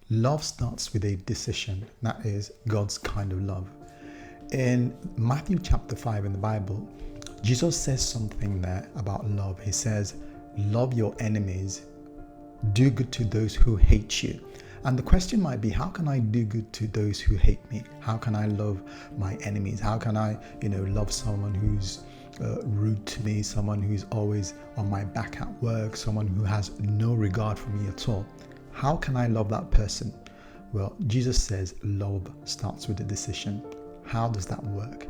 Love starts with a decision. That is God's kind of love. In Matthew chapter 5 in the Bible, Jesus says something there about love. He says, love your enemies, do good to those who hate you. And the question might be, how can I do good to those who hate me? How can I love my enemies? How can I, love someone who's rude to me, someone who's always on my back at work, someone who has no regard for me at all? How can I love that person? Well, Jesus says love starts with a decision. How does that work?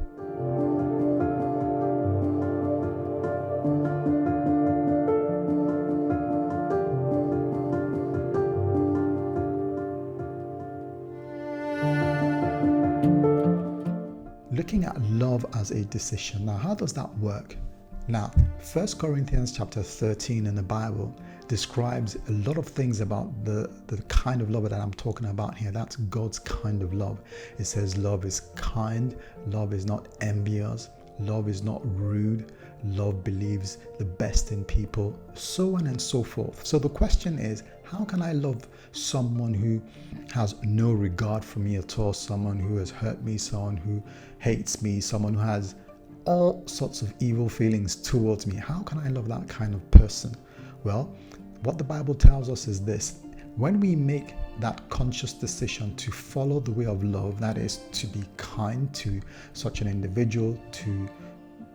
Looking at love as a decision. Now, how does that work? Now, 1 Corinthians chapter 13 in the Bible describes a lot of things about the kind of love that I'm talking about here. That's God's kind of love. It says love is kind, love is not envious, love is not rude, love believes the best in people, so on and so forth. So the question is, how can I love someone who has no regard for me at all, someone who has hurt me, someone who hates me, someone who has all sorts of evil feelings towards me? How can I love that kind of person? Well, what the Bible tells us is this: when we make that conscious decision to follow the way of love, that is to be kind to such an individual, to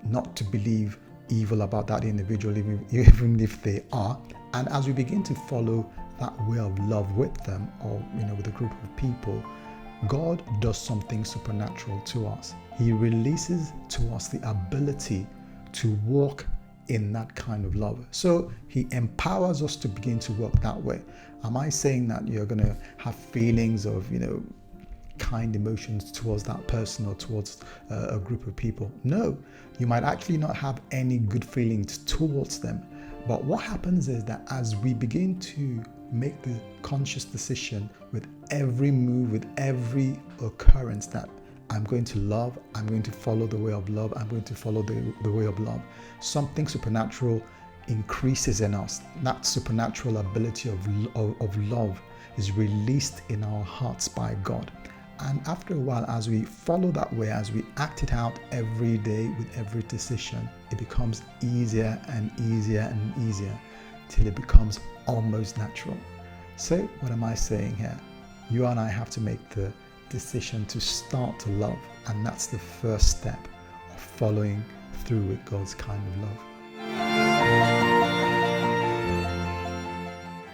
not to believe evil about that individual, even if they are, and as we begin to follow that way of love with them, or with a group of people, God does something supernatural to us. He releases to us the ability to walk in that kind of love. So he empowers us to begin to work that way. Am I saying that you're going to have feelings of, kind emotions towards that person or towards a group of people? No, you might actually not have any good feelings towards them. But what happens is that as we begin to make the conscious decision with every move, with every occurrence, that I'm going to love, I'm going to follow the way of love, I'm going to follow the way of love, something supernatural increases in us. That supernatural ability of love is released in our hearts by God. And after a while, as we follow that way, as we act it out every day with every decision, it becomes easier and easier and easier till it becomes almost natural. So what am I saying here? You and I have to make the decision to start to love, and that's the first step of following through with God's kind of love.